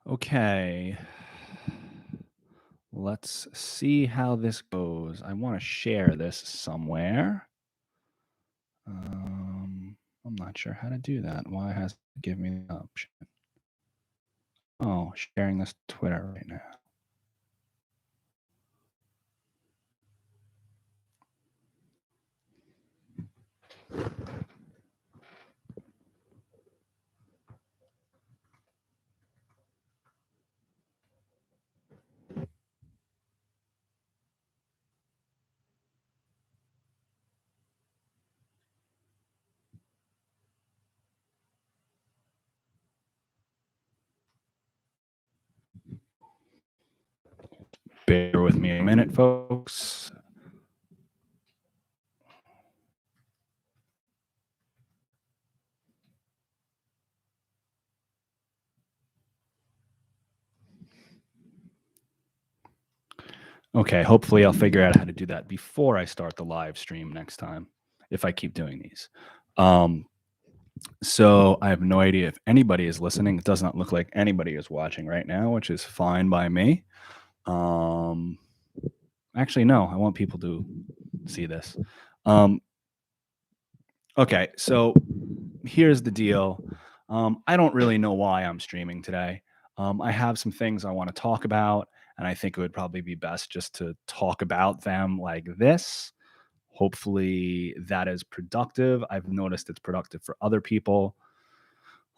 Okay, let's see how this goes. I want to share this somewhere. Um, I'm not sure how to do that. Why has it given me the option? Oh, sharing this to Twitter right now. Bear with me a minute, folks. Okay, hopefully I'll figure out how to do that before I start the live stream next time, if I keep doing these. Um, so I have no idea if anybody is listening. It does not look like anybody is watching right now, which is fine by me. Um, Actually, no, I want people to see this. Um, okay, so here's the deal. I don't really know why I'm streaming today. I have some things I want to talk about, and I think it would probably be best just to talk about them like this. Hopefully, that is productive. I've noticed it's productive for other people.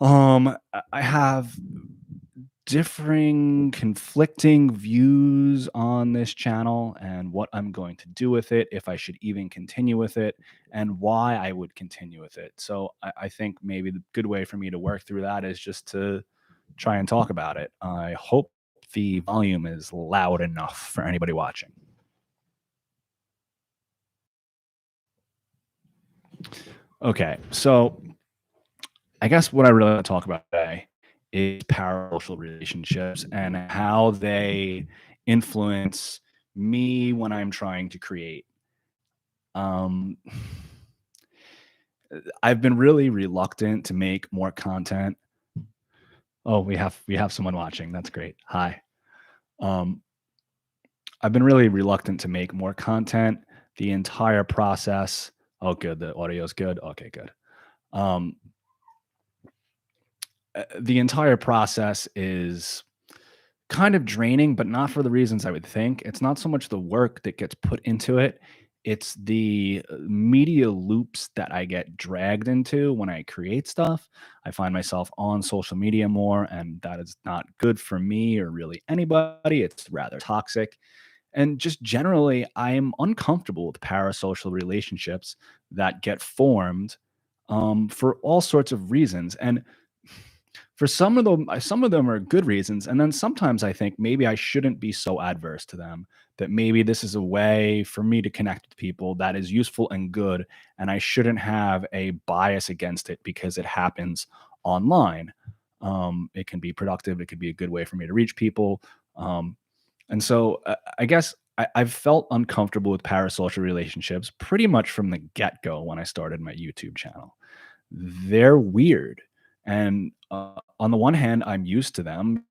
I have differing conflicting views on this channel and what I'm going to do with it, if I should even continue with it, and why I would continue with it. So I think maybe the good way for me to work through that is just to try and talk about it. I hope the volume is loud enough for anybody watching. Okay, so I guess what I really want to talk about today is parasocial relationships and how they influence me when I'm trying to create. Um, I've been really reluctant to make more content. Oh, we have someone watching. That's great. Hi. Um, I've been really reluctant to make more content. The entire process. Oh, good. The audio is good. Okay, good. Um, the entire process is kind of draining, but not for the reasons I would think. It's not so much the work that gets put into it, it's the media loops that I get dragged into when I create stuff. I find myself on social media more, and that is not good for me or really anybody. It's rather toxic. And just generally, I am uncomfortable with parasocial relationships that get formed for all sorts of reasons. And for some of them are good reasons, and then sometimes I think maybe I shouldn't be so adverse to them, that maybe this is a way for me to connect with people that is useful and good, and I shouldn't have a bias against it because it happens online. It can be productive, it could be a good way for me to reach people. And so I guess I've felt uncomfortable with parasocial relationships pretty much from the get-go when I started my YouTube channel. They're weird. And on the one hand, I'm used to them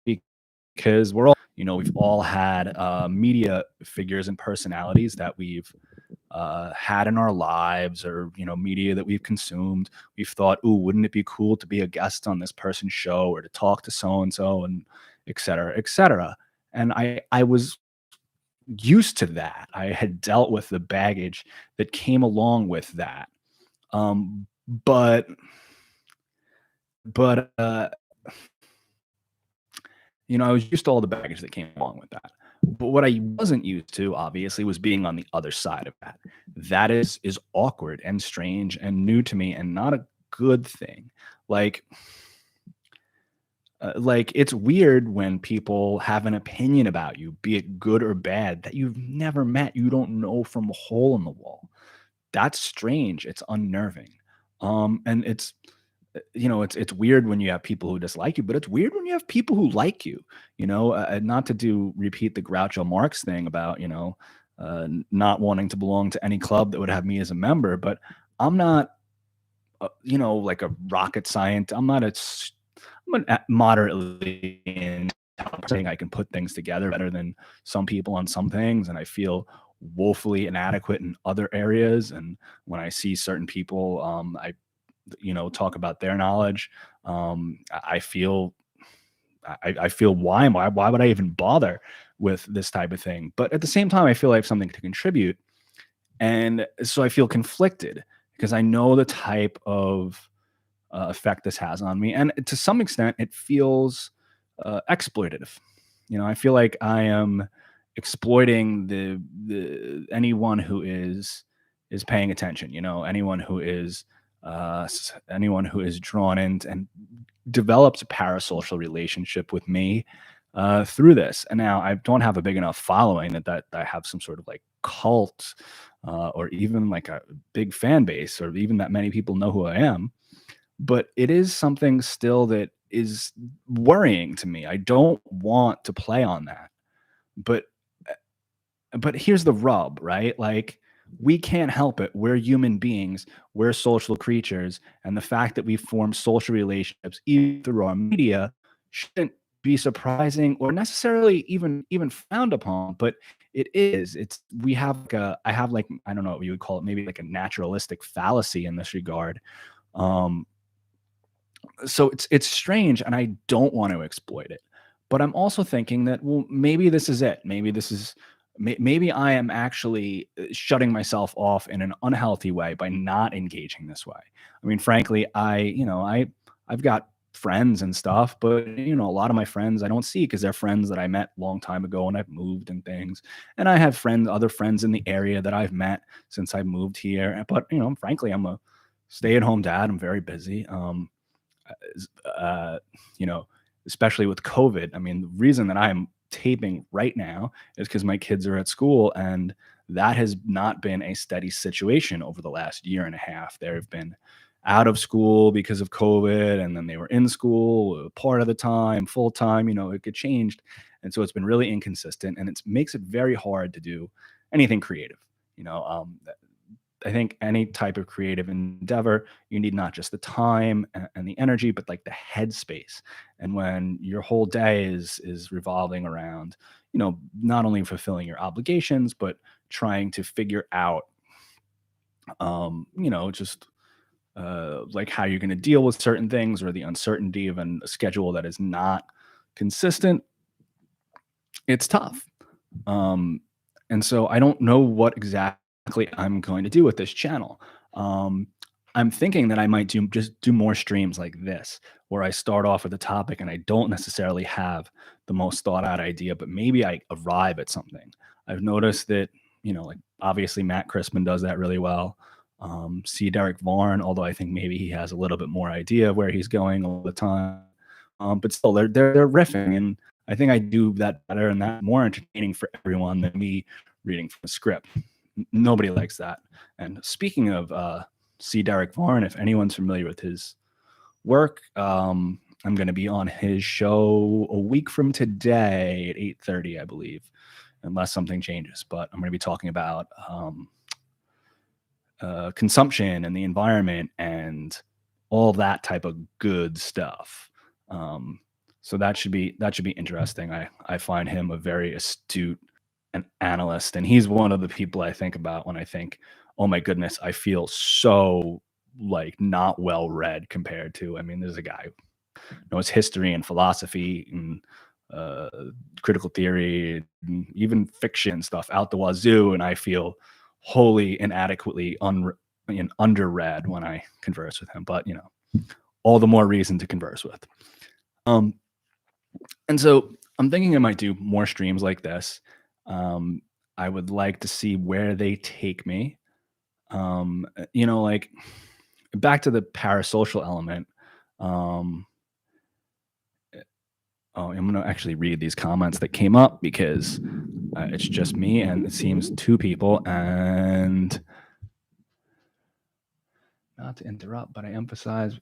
because we've all had media figures and personalities that we've had in our lives, or, media that we've consumed. We've thought, ooh, wouldn't it be cool to be a guest on this person's show or to talk to so and so, and et cetera, et cetera. And I was used to that. I had dealt with the baggage that came along with that. Um, but but I was used to all the baggage that came along with that. But what I wasn't used to, obviously, was being on the other side of that. That is awkward and strange and new to me, and not a good thing. Like, it's weird when people have an opinion about you, be it good or bad, that you've never met, you don't know from a hole in the wall. That's strange. It's unnerving. And it's weird when you have people who dislike you, but it's weird when you have people who like you. Not to do repeat the Groucho Marx thing about not wanting to belong to any club that would have me as a member, but I'm not like a rocket scientist. I'm moderately intelligent. I can put things together better than some people on some things, and I feel woefully inadequate in other areas. And when I see certain people, I talk about their knowledge. I feel I feel why would I even bother with this type of thing? But at the same time, I feel I have something to contribute, and so I feel conflicted because I know the type of effect this has on me, and to some extent, it feels exploitative. I feel like I am exploiting the anyone who is paying attention. Anyone who is drawn in and develops a parasocial relationship with me through this. And now I don't have a big enough following that I have some sort of like cult or even like a big fan base, or even that many people know who I am. But it is something still that is worrying to me. I don't want to play on that. But but here's the rub, right? Like, we can't help it. We're human beings. We're social creatures, and the fact that we form social relationships even through our media shouldn't be surprising or necessarily even frowned upon. But it is. It's we have like a I have like I don't know what you would call it, maybe like a naturalistic fallacy in this regard. Um, so it's strange, and I don't want to exploit it. But I'm also thinking that, well, maybe this is it. Maybe I am actually shutting myself off in an unhealthy way by not engaging this way. I mean, frankly, I've got friends and stuff, but a lot of my friends I don't see because they're friends that I met a long time ago and I've moved and things. And I have other friends in the area that I've met since I moved here. But frankly, I'm a stay-at-home dad. I'm very busy. Uh, you know, Especially with COVID. I mean, the reason that I'm taping right now is because my kids are at school, and that has not been a steady situation over the last year and a half. They've been out of school because of COVID, and then they were in school part of the time, full time. It get changed, and so it's been really inconsistent, and it makes it very hard to do anything creative. You know, um, I think any type of creative endeavor, you need not just the time and the energy, but like the headspace. And when your whole day is revolving around, not only fulfilling your obligations, but trying to figure out, just like how you're going to deal with certain things, or the uncertainty of a schedule that is not consistent, it's tough. Um, and so I don't know what exactly I'm going to do with this channel. Um, I'm thinking that I might just do more streams like this, where I start off with a topic and I don't necessarily have the most thought out idea, but maybe I arrive at something. I've noticed that, like obviously Matt Crispin does that really well. See Derek Varn, although I think maybe he has a little bit more idea of where he's going all the time. But still, they're riffing, and I think I do that better and that more entertaining for everyone than me reading from a script. Nobody likes that. And speaking of C. Derek Varn, if anyone's familiar with his work, I'm going to be on his show a week from today at 8:30, I believe, unless something changes. But I'm going to be talking about consumption and the environment and all that type of good stuff. Um, so that should be interesting. I find him a very astute an analyst, and he's one of the people I think about when I think, oh my goodness, I feel so like not well read compared to. I mean, there's a guy who knows history and philosophy and uh, critical theory, and even fiction stuff out the wazoo, and I feel wholly inadequately underread when I converse with him. But all the more reason to converse with. Um, and so I'm thinking I might do more streams like this. Um, I would like to see where they take me. Like back to the parasocial element. Um, oh, I'm going to actually read these comments that came up because it's just me and it seems two people. And not to interrupt, but I empathize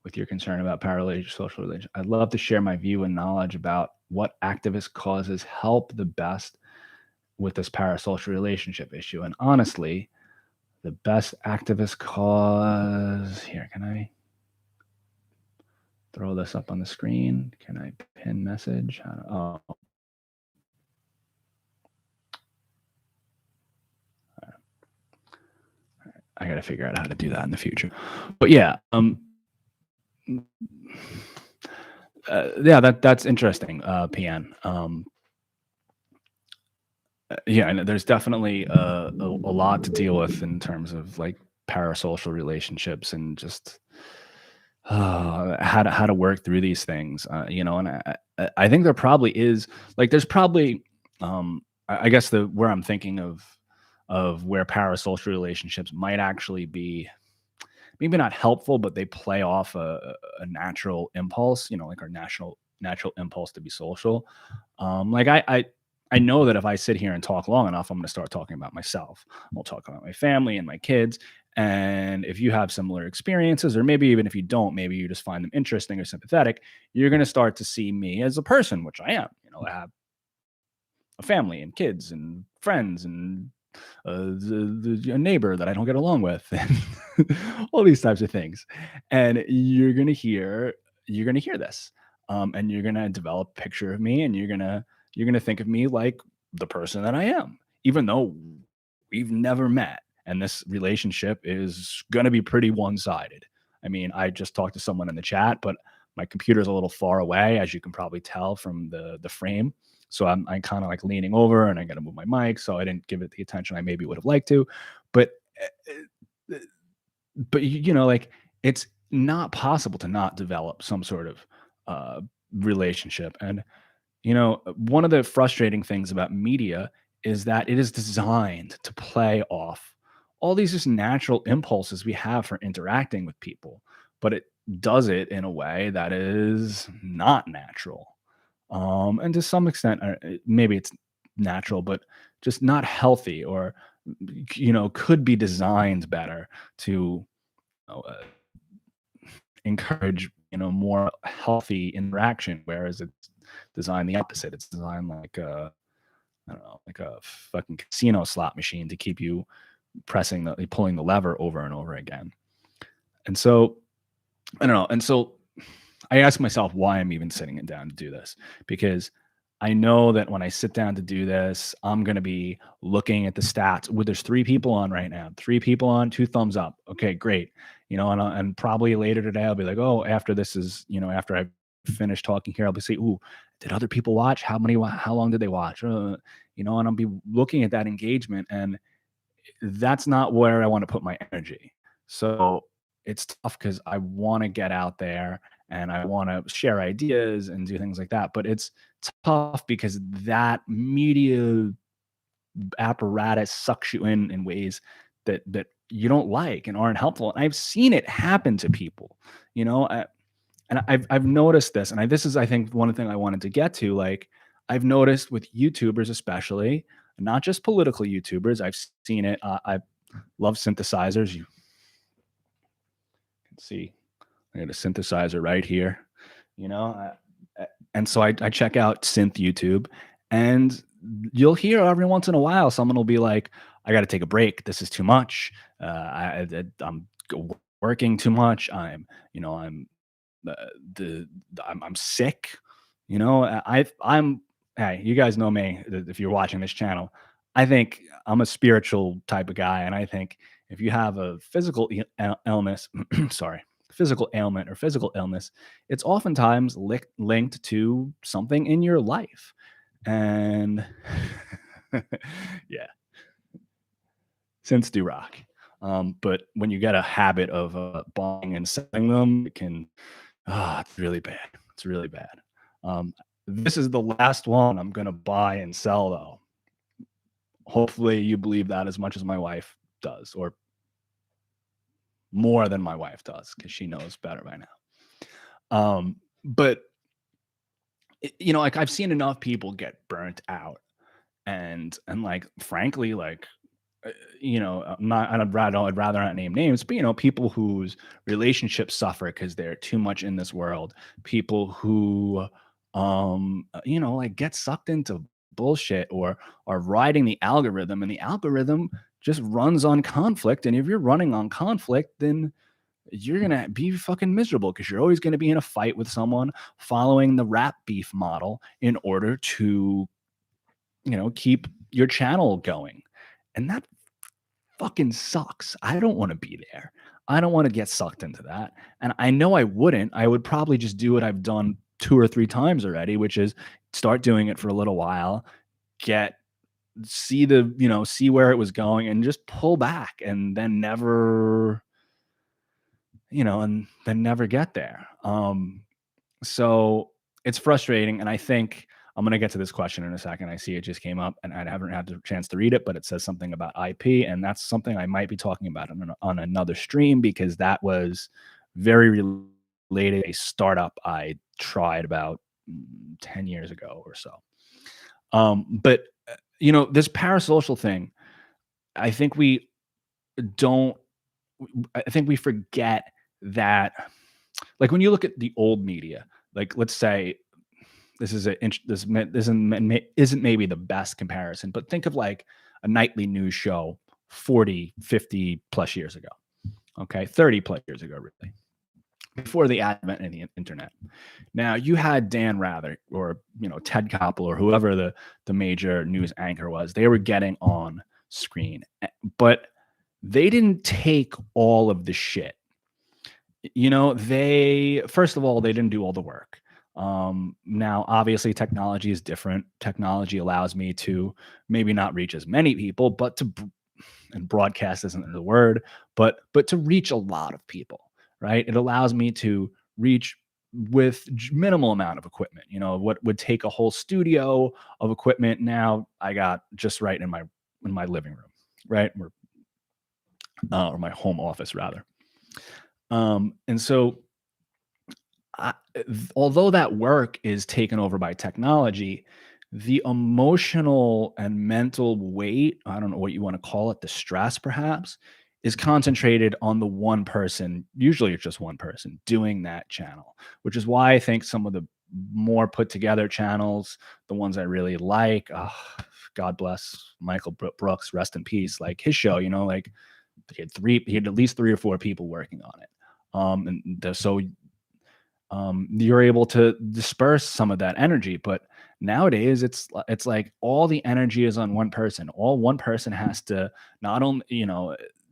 with your concern about parasocial religion. I'd love to share my view and knowledge about what activist causes help the best with this parasocial relationship issue. And honestly, the best activist cause here, can I? throw this up on the screen. Can I pin message? Oh, I got to figure out how to do that in the future. But yeah, yeah, that's interesting, PN. Yeah, and there's definitely a lot to deal with in terms of like parasocial relationships and just how to work through these things. And I think there probably is like there's probably I guess the where I'm thinking of where parasocial relationships might actually be maybe not helpful, but they play off a natural impulse, like our natural impulse to be social. Like I know that if I sit here and talk long enough, I'm going to start talking about myself. I'll talk about my family and my kids. And if you have similar experiences, or maybe even if you don't, maybe you just find them interesting or sympathetic, you're going to start to see me as a person, which I am. I have a family and kids and friends and a neighbor that I don't get along with, and all these types of things. And you're gonna hear this, and you're gonna develop a picture of me, and you're gonna think of me like the person that I am, even though we've never met, and this relationship is gonna be pretty one sided. I mean, I just talked to someone in the chat, but my computer's a little far away, as you can probably tell from the frame. So I'm kind of like leaning over and I got to move my mic. So I didn't give it the attention I maybe would have liked to. But, uh, like it's not possible to not develop some sort of uh, relationship. And, one of the frustrating things about media is that it is designed to play off all these just natural impulses we have for interacting with people, but it does it in a way that is not natural. And to some extent, maybe it's natural, but just not healthy, or could be designed better to encourage more healthy interaction. Whereas it's designed the opposite. It's designed like a I don't know, like a fucking casino slot machine to keep you pulling the lever over and over again. And so I don't know. And so I ask myself why I'm even sitting it down to do this, because I know that when I sit down to do this, I'm going to be looking at the stats. Well, there's three people on right now, three people on, two thumbs up. Okay, great. And probably later today, I'll be like, oh, after this is, after I finish talking here, I'll be saying, ooh, did other people watch? How long did they watch? And I'll be looking at that engagement, and that's not where I want to put my energy. So it's tough because I want to get out there and I want to share ideas and do things like that. But it's tough because that media apparatus sucks you in ways that you don't like and aren't helpful. And I've seen it happen to people, you know, I, and I've noticed this, and this is I think one thing I wanted to get to. Like I've noticed with YouTubers, especially not just political YouTubers. I've seen it. I love synthesizers. You can see I got a synthesizer right here, you know. And so I check out synth YouTube, and you'll hear every once in a while someone will be like, "I got to take a break. This is too much. I'm working too much. I'm uh, I'm sick." I'm hey, you guys know me if you're watching this channel. I think I'm a spiritual type of guy, and I think if you have a physical illness, sorry, physical ailment or physical illness, it's oftentimes linked to something in your life. And yeah, since do rock. But when you get a habit of buying and selling them, it can it's really bad. It's really bad. Um, this is the last one I'm gonna buy and sell, though. Hopefully, you believe that as much as my wife does, or more than my wife does, because she knows better by now. But like I've seen enough people get burnt out, and like frankly, like I'd rather not name names, but people whose relationships suffer because they're too much in this world, people who like get sucked into bullshit or are riding the algorithm, and the algorithm just runs on conflict. And if you're running on conflict, then you're gonna be fucking miserable because you're always gonna be in a fight with someone following the rap beef model in order to, keep your channel going. And that fucking sucks. I don't want to be there. I don't want to get sucked into that. And I know I wouldn't. I would probably just do what I've done two or three times already, which is start doing it for a little while, get see where it was going and just pull back and then never get there. So it's frustrating. And I think I'm going to get to this question in a second. I see it just came up and I haven't had the chance to read it, but it says something about IP. And that's something I might be talking about on another stream because that was very related to a startup I tried about 10 years ago or so. But this parasocial thing, I think we don't, I think we forget that, like when you look at the old media, like let's say this is a isn't maybe the best comparison, but think of like a nightly news show 40, 50 plus years ago. Okay, 30 plus years ago, really, before the advent of the internet. Now you had Dan Rather or Ted Koppel or whoever the major news anchor was. They were getting on screen, but they didn't take all of the shit. They first of all they didn't do all the work. Now obviously technology is different. Technology allows me to maybe not reach as many people, but and broadcast isn't the word, but to reach a lot of people, right? It allows me to reach with minimal amount of equipment. What would take a whole studio of equipment, now I got just right in my living room, right? Or my home office rather. And so although that work is taken over by technology, the emotional and mental weight, I don't know what you want to call it, the stress perhaps, is concentrated on the one person. Usually it's just one person doing that channel, which is why I think some of the more put together channels, the ones I really like, God bless Michael Brooks, rest in peace, like his show, like he had at least three or four people working on it. So you're able to disperse some of that energy. But nowadays, it's like all the energy is on one person. All one person has to not only,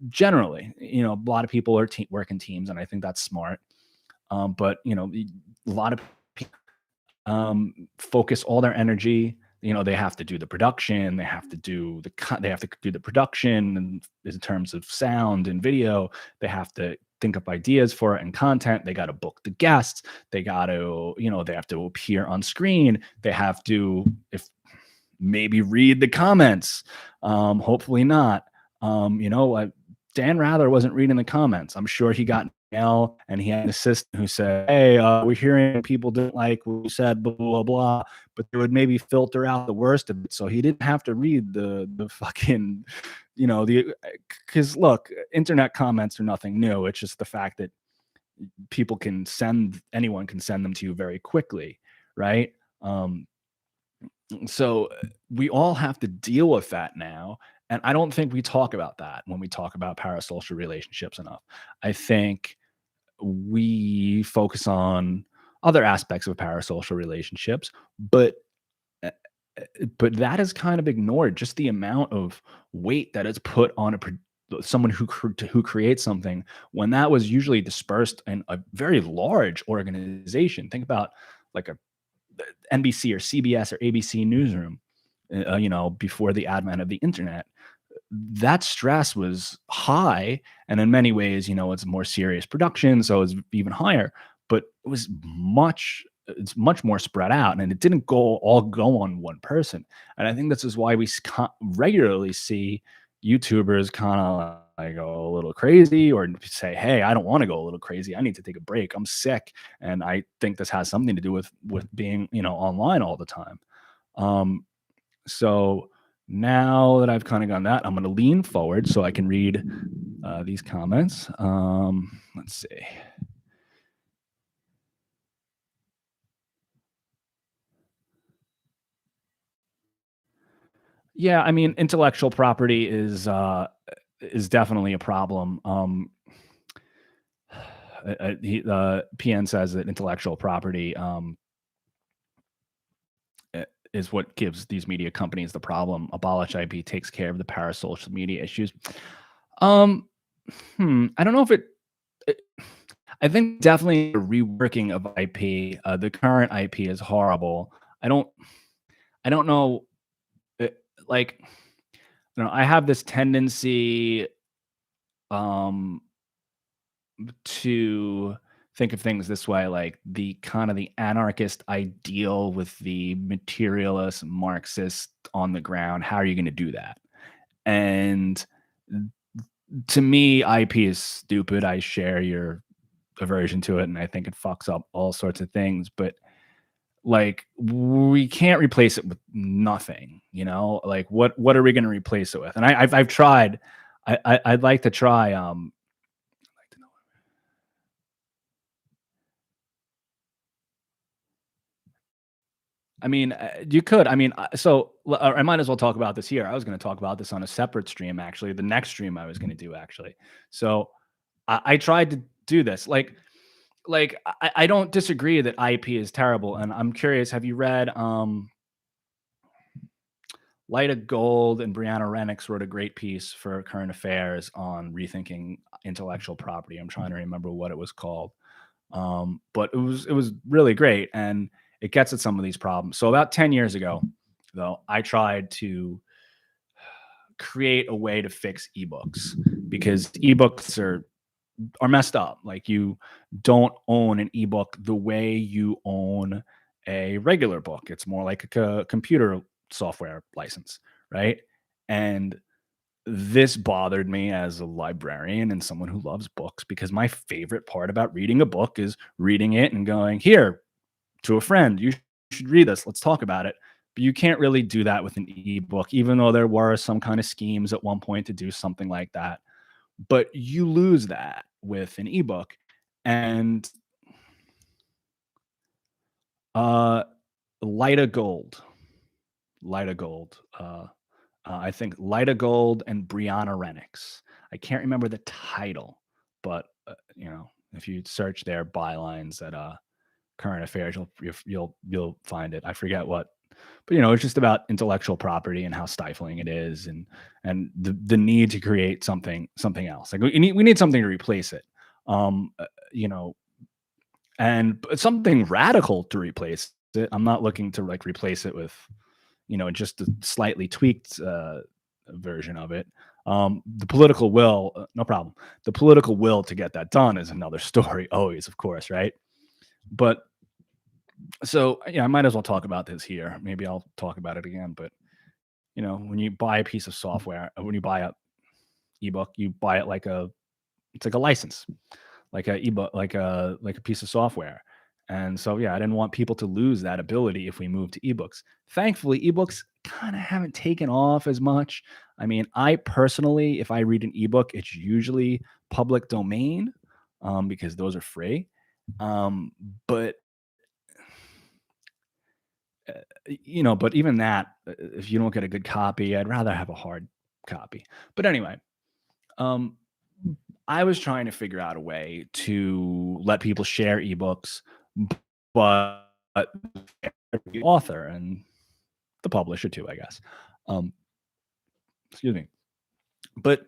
generally, a lot of people are working teams, and I think that's smart. But a lot of focus all their energy. They have to do the production, they have to do the production, and in terms of sound and video, they have to think up ideas for it and content. They got to book the guests. They got to, they have to appear on screen. They have to, if maybe read the comments. Hopefully not. Dan Rather wasn't reading the comments. I'm sure he got an email and he had an assistant who said, "Hey, we're hearing people didn't like what you said, blah blah blah," but they would maybe filter out the worst of it, so he didn't have to read the fucking, the because look, internet comments are nothing new. It's just the fact that anyone can send them to you very quickly, right? So we all have to deal with that now. And I don't think we talk about that when we talk about parasocial relationships enough. I think we focus on other aspects of parasocial relationships, but uh, but that is kind of ignored. Just the amount of weight that is put on someone who creates something when that was usually dispersed in a very large organization. Think about like a NBC or CBS or ABC newsroom, before the advent of the internet. That stress was high. And in many ways, it's more serious production. So it's even higher, but it's much more spread out and it didn't go on one person. And I think this is why we regularly see YouTubers kind of like go a little crazy or say, "Hey, I don't want to go a little crazy. I need to take a break. I'm sick." And I think this has something to do with being, online all the time. So now that I've kind of gone that, I'm going to lean forward so I can read these comments. Let's see. Yeah, I mean, intellectual property is definitely a problem. PN says that intellectual property is what gives these media companies the problem. Abolish IP takes care of the parasocial media issues. Um, I don't know if it I think definitely a reworking of IP. The current IP is horrible. I don't I don't know, eh, like, I have this tendency, um, to think of things this way, like the kind of the anarchist ideal with the materialist Marxist on the ground. How are you gonna do that? And to me, IP is stupid. I share your aversion to it, and I think it fucks up all sorts of things. But like, we can't replace it with nothing. Like what are we going to replace it with? And I've tried. I'd like to try. Like to know- I mean, you could. I mean, I might as well talk about this here. I was going to talk about this on a separate stream, actually. The next stream I was going to do, actually. So I tried to do this. I don't disagree that IP is terrible, and I'm curious. Have you read Light of Gold? And Brianna Rennick wrote a great piece for Current Affairs on rethinking intellectual property. I'm trying to remember what it was called, but it was really great, and it gets at some of these problems. So about 10 years ago, though, I tried to create a way to fix ebooks because ebooks are messed up. Like, you don't own an ebook the way you own a regular book. It's more like a computer software license, right? And this bothered me as a librarian and someone who loves books, because my favorite part about reading a book is reading it and going, here, to a friend, you should read this. Let's talk about it. But you can't really do that with an ebook, even though there were some kind of schemes at one point to do something like that. But you lose that with an ebook. And uh Light of Gold, Light of Gold, I think Light of Gold and Brianna Rennick. I can't remember the title, but if you search their bylines at Current Affairs, you'll find it. I forget what, but it's just about intellectual property and how stifling it is, and the need to create something else. Like, we need something to replace it. Um, uh, you know, something radical to replace it. I'm not looking to like replace it with just a slightly tweaked version of it. The political will, no problem. The political will to get that done is another story, always, of course, right? But so yeah, I might as well talk about this here. Maybe I'll talk about it again. But when you buy a piece of software, when you buy a ebook, you buy it it's like a license, like a ebook, like a piece of software. And so yeah, I didn't want people to lose that ability if we move to ebooks. Thankfully, ebooks kind of haven't taken off as much. I mean, I personally, if I read an ebook, it's usually public domain, because those are free. But but even that, if you don't get a good copy, I'd rather have a hard copy. But anyway, um, I was trying to figure out a way to let people share ebooks, but the author and the publisher too, I guess. Um, excuse me. But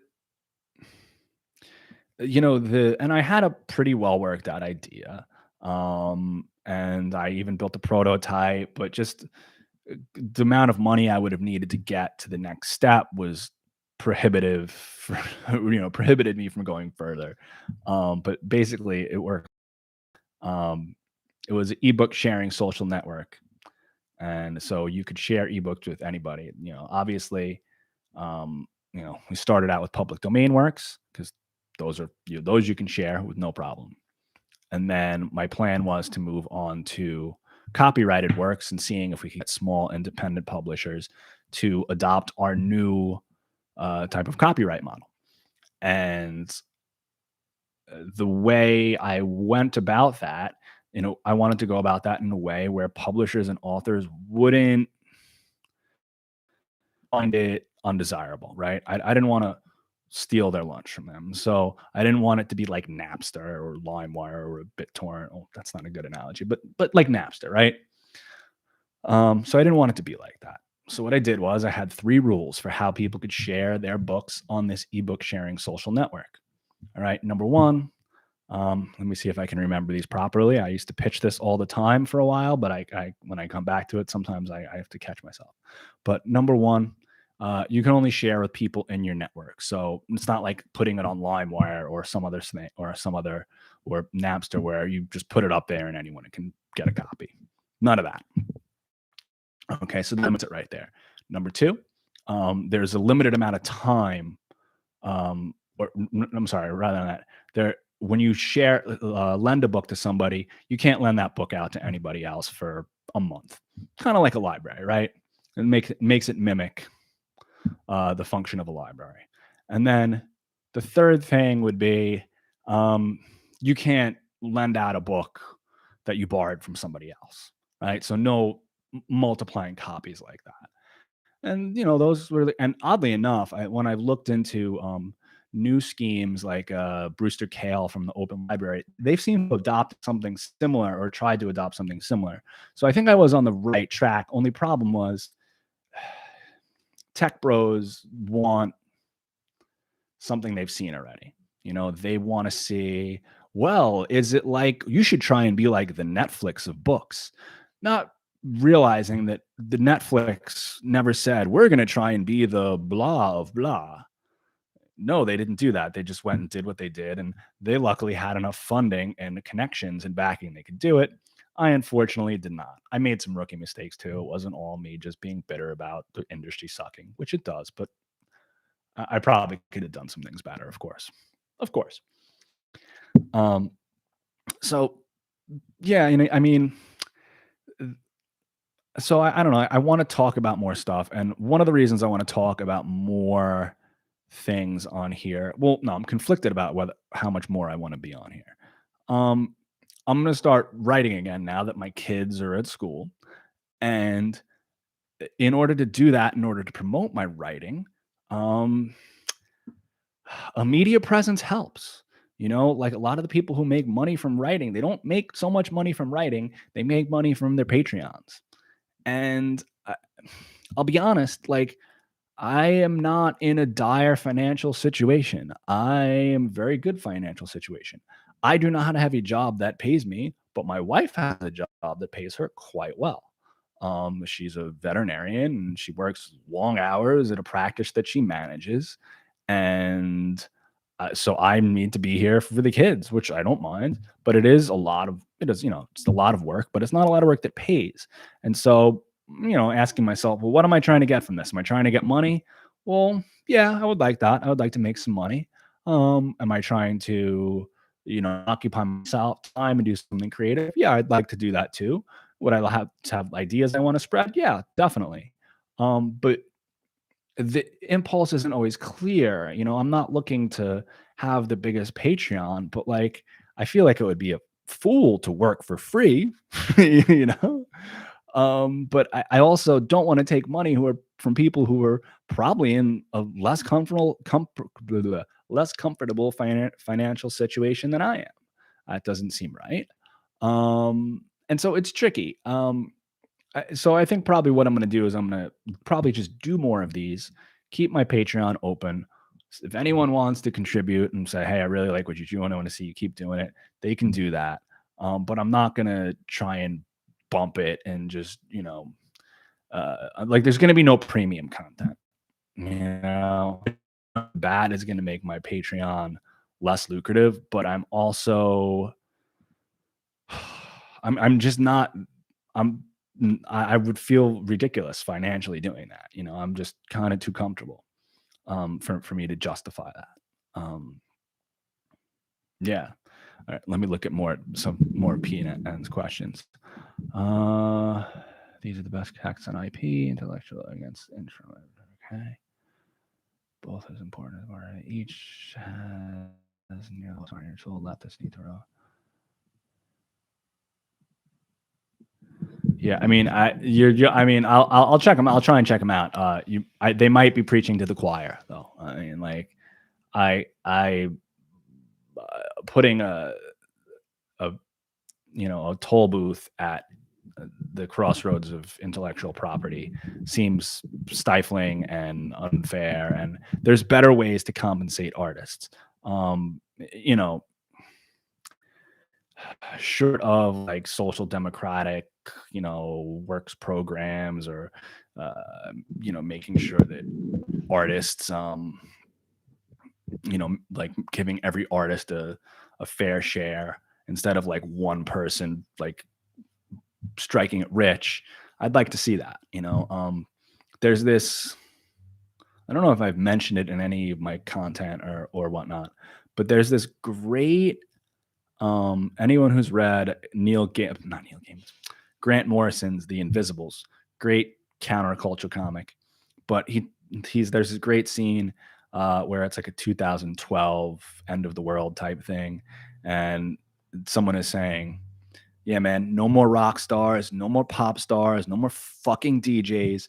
and I had a pretty well worked out idea. And I even built a prototype, but just the amount of money I would have needed to get to the next step was prohibitive for, prohibited me from going further. But basically it worked. Um, it was an ebook sharing social network. And so you could share ebooks with anybody. Obviously, we started out with public domain works because those you can share with no problem. And then my plan was to move on to copyrighted works and seeing if we could get small independent publishers to adopt our new type of copyright model. And the way I went about that, I wanted to go about that in a way where publishers and authors wouldn't find it undesirable, right? I didn't want to steal their lunch from them. So I didn't want it to be like Napster or LimeWire or a BitTorrent. Oh, that's not a good analogy, but like Napster, right? So I didn't want it to be like that. So what I did was I had 3 rules for how people could share their books on this ebook sharing social network. All right. Number one, let me see if I can remember these properly. I used to pitch this all the time for a while, but I when I come back to it, sometimes I have to catch myself. But number one, you can only share with people in your network. So it's not like putting it on LimeWire or some other thing or some other or Napster where you just put it up there and anyone can get a copy. None of that. Okay, so that limits it right there. Number two, there's a limited amount of time I'm sorry, rather than that, there when you share lend a book to somebody, you can't lend that book out to anybody else for a month. Kind of like a library, right? It makes it mimic the function of a library. And then the third thing would be um, you can't lend out a book that you borrowed from somebody else, right? So no multiplying copies like that. And those were and oddly enough, when I looked into new schemes like Brewster Kahle from the Open Library, they've seemed to adopt something similar or tried to adopt something similar. So I think I was on the right track. Only problem was tech bros want something they've seen already. They want to see, well, is it like you should try and be like the Netflix of books, not realizing that the Netflix never said, we're going to try and be the blah of blah. No, they didn't do that. They just went and did what they did. And they luckily had enough funding and connections and backing they could do it. I unfortunately did not. I made some rookie mistakes too. It wasn't all me just being bitter about the industry sucking, which it does, but I probably could have done some things better, of course. Of course. Um, so yeah, I mean, so I don't know. I want to talk about more stuff, and one of the reasons I want to talk about more things on here. Well, no, I'm conflicted about whether how much more I want to be on here. Um, I'm going to start writing again now that my kids are at school, and in order to do that, in order to promote my writing, um, a media presence helps. Like a lot of the people who make money from writing, they don't make so much money from writing; they make money from their Patreons. And I'll be honest, like I am not in a dire financial situation. I am very good financial situation. I do not have a job that pays me, but my wife has a job that pays her quite well. She's a veterinarian and she works long hours at a practice that she manages, and so I need to be here for the kids, which I don't mind. But it is it's a lot of work, but it's not a lot of work that pays. And so asking myself, well, what am I trying to get from this? Am I trying to get money? Well, yeah, I would like that. I would like to make some money. Am I trying to, occupy myself time and do something creative? Yeah, I'd like to do that too. Would I have to have ideas I want to spread? Yeah, definitely. But the impulse isn't always clear. I'm not looking to have the biggest Patreon, but like I feel like it would be a fool to work for free, you know? But I also don't want to take money who are from people who are probably in a less comfortable financial situation than I am. That doesn't seem right. And so it's tricky. So I think probably what I'm going to do is I'm going to probably just do more of these, keep my Patreon open. If anyone wants to contribute and say, hey, I really like what you're doing, I want to see you keep doing it, they can do that. But I'm not going to try and bump it and just, like there's going to be no premium content. That is going to make my Patreon less lucrative, but I'm also, I'm just not, I'm, I would feel ridiculous financially doing that. I'm just kind of too comfortable for me to justify that. Yeah. All right. Let me look at some more P and N's questions. These are the best hacks on IP, intellectual against instrument. Okay. Both as important as part. Each has near the sorry, so let this need to row. Yeah, I mean, I mean, I'll check them. I'll try and check them out. They might be preaching to the choir, though. I mean, like, I putting a a toll booth at the crossroads of intellectual property seems stifling and unfair, and there's better ways to compensate artists. You know, short of like social democratic, works programs, or making sure that artists, like giving every artist a fair share instead of like one person like striking it rich. I'd like to see that. There's this. I don't know if I've mentioned it in any of my content or whatnot, but there's this great. Anyone who's read not Neil Gaiman's, Grant Morrison's The Invisibles, great counterculture comic, but he's there's this great scene where it's like a 2012 end of the world type thing, and someone is saying, "Yeah, man, no more rock stars, no more pop stars, no more fucking DJs,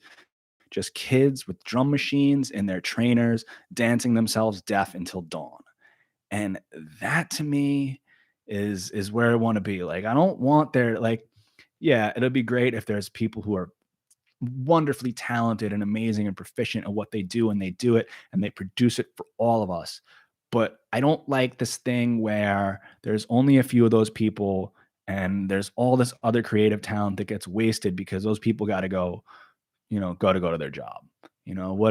just kids with drum machines and their trainers dancing themselves deaf until dawn." And that to me is where I want to be. Like I don't want there like yeah, it'll be great if there's people who are wonderfully talented and amazing and proficient at what they do and they do it and they produce it for all of us. But I don't like this thing where there's only a few of those people and there's all this other creative talent that gets wasted because those people got to go, go to their job. You know, what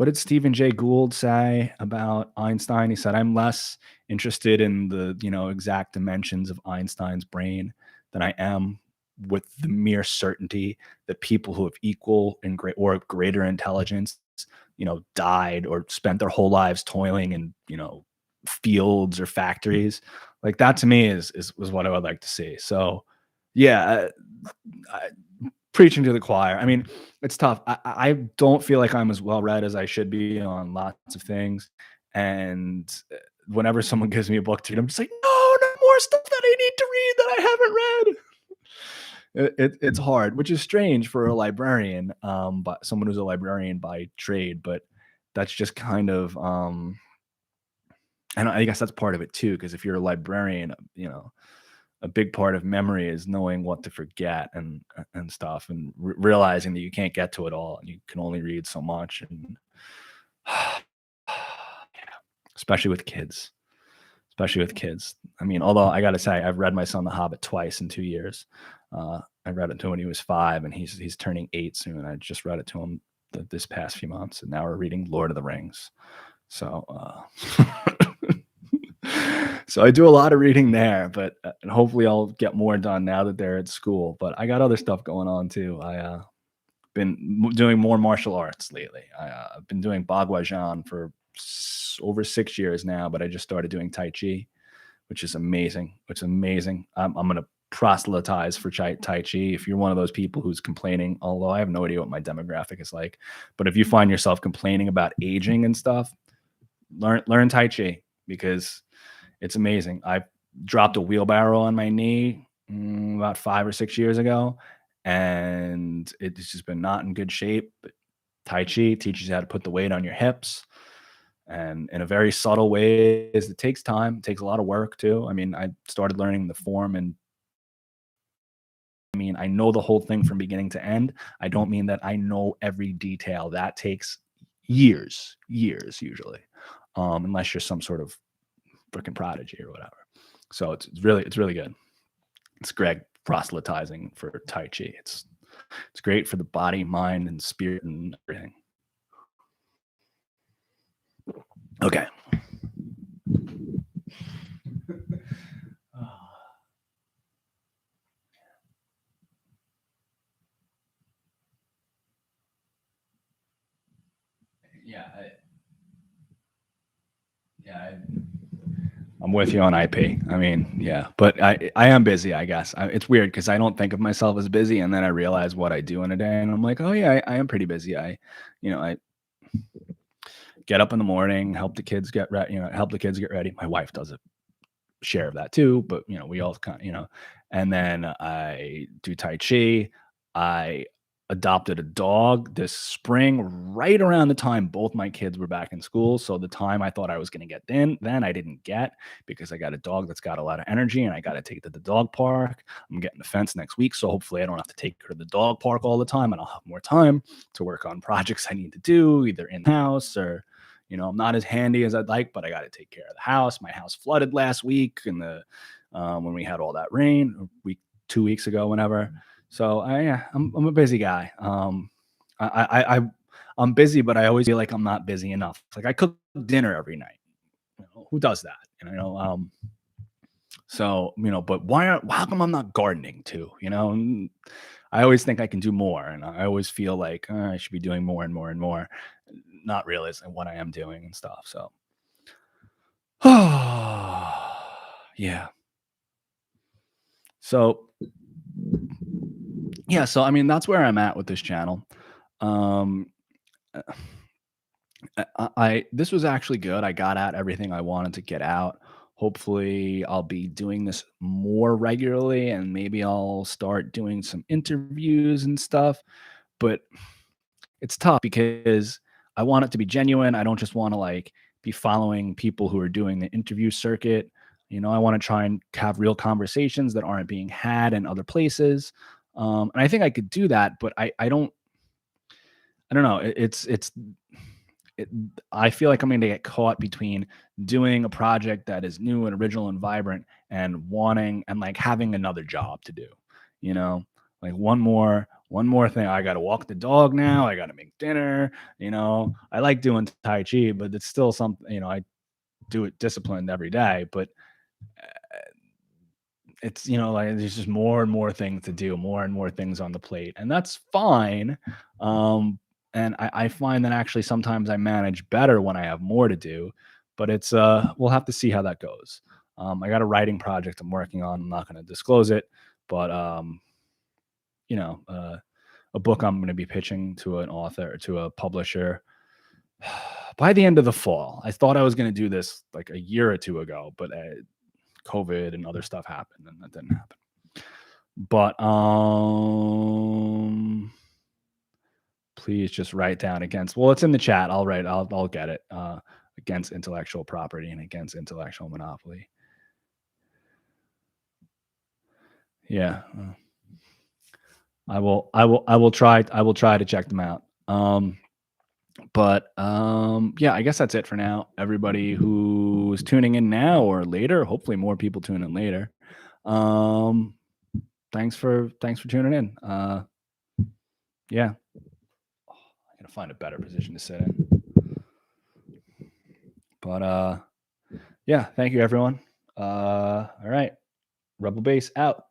did Stephen Jay Gould say about Einstein? He said, "I'm less interested in the, exact dimensions of Einstein's brain than I am with the mere certainty that people who have equal and great or greater intelligence, died or spent their whole lives toiling in, fields or factories." Like that to me is what I would like to see. So, yeah, preaching to the choir. I mean, it's tough. I don't feel like I'm as well read as I should be on lots of things. And whenever someone gives me a book to read, I'm just like, no, no more stuff that I need to read that I haven't read. It's hard, which is strange for a librarian, but someone who's a librarian by trade. But that's just kind of, and I guess that's part of it too. Because if you're a librarian, a big part of memory is knowing what to forget and stuff, and realizing that you can't get to it all and you can only read so much. And especially with kids, I mean, although I gotta say I've read my son The Hobbit twice in 2 years. I read it to him when he was 5 and he's turning 8 soon. I just read it to him this past few months, and now we're reading Lord of the Rings. So so I do a lot of reading there, but and hopefully I'll get more done now that they're at school. But I got other stuff going on too. Been doing more martial arts lately. I've been doing Bagua for over 6 years now, but I just started doing Tai Chi, which is amazing. It's amazing. I'm gonna proselytize for Tai Chi. If you're one of those people who's complaining, although I have no idea what my demographic is like, but if you find yourself complaining about aging and stuff, learn Tai Chi because it's amazing. I dropped a wheelbarrow on my knee about 5 or 6 years ago, and it's just been not in good shape. But Tai Chi teaches you how to put the weight on your hips, and in a very subtle ways. It takes time, it takes a lot of work too. I mean, I started learning the form, and I mean, I know the whole thing from beginning to end. I don't mean that I know every detail. That takes years usually, unless you're some sort of freaking prodigy or whatever. So it's really good. It's Greg proselytizing for Tai Chi. It's great for the body, mind, and spirit and everything. Okay. Yeah, yeah, I'm with you on IP. I mean, yeah, but I am busy, I guess. It's weird because I don't think of myself as busy, and then I realize what I do in a day, and I'm like, oh yeah, I am pretty busy. I get up in the morning, help the kids get ready. Help the kids get ready. My wife does a share of that too, but we all kind of, and then I do Tai Chi. I adopted a dog this spring, right around the time both my kids were back in school. So the time I thought I was going to get then I didn't get because I got a dog that's got a lot of energy and I got to take it to the dog park. I'm getting the fence next week. So hopefully I don't have to take her to the dog park all the time and I'll have more time to work on projects I need to do either in the house or, I'm not as handy as I'd like, but I got to take care of the house. My house flooded last week and when we had all that rain a week, 2 weeks ago, whenever. So yeah, I'm a busy guy. I'm busy, but I always feel like I'm not busy enough. Like I cook dinner every night. Who does that? So but how come I'm not gardening too? I always think I can do more, and I always feel like I should be doing more and more and more, not realizing what I am doing and stuff. So, yeah. So yeah, so I mean that's where I'm at with this channel. Um, uh, this was actually good. I got out everything I wanted to get out. Hopefully, I'll be doing this more regularly, and maybe I'll start doing some interviews and stuff. But it's tough because I want it to be genuine. I don't just want to like be following people who are doing the interview circuit. I want to try and have real conversations that aren't being had in other places. And I think I could do that, but I don't know. It, I feel like I'm going to get caught between doing a project that is new and original and vibrant and wanting and like having another job to do, you know, like one more thing. I got to walk the dog now. I got to make dinner. I like doing Tai Chi, but it's still something, I do it disciplined every day, but it's like there's just more and more things to do, more and more things on the plate, and that's fine. And I find that actually sometimes I manage better when I have more to do, but we'll have to see how that goes. I got a writing project I'm working on. I'm not going to disclose it, but you know uh, a book I'm going to be pitching to an author, to a publisher, by the end of the fall. I thought I was going to do this like a year or two ago, but COVID and other stuff happened, and that didn't happen. But please just write down against. Well, it's in the chat. I'll write. I'll get it. Against intellectual property and against intellectual monopoly. Yeah, I will. I will. I will try. I will try to check them out. But yeah, I guess that's it for now. Everybody who's tuning in now or later, hopefully more people tune in later. Um, thanks for tuning in. Yeah, I'm gonna find a better position to sit in. But yeah, thank you everyone. All right, Rebel Base out.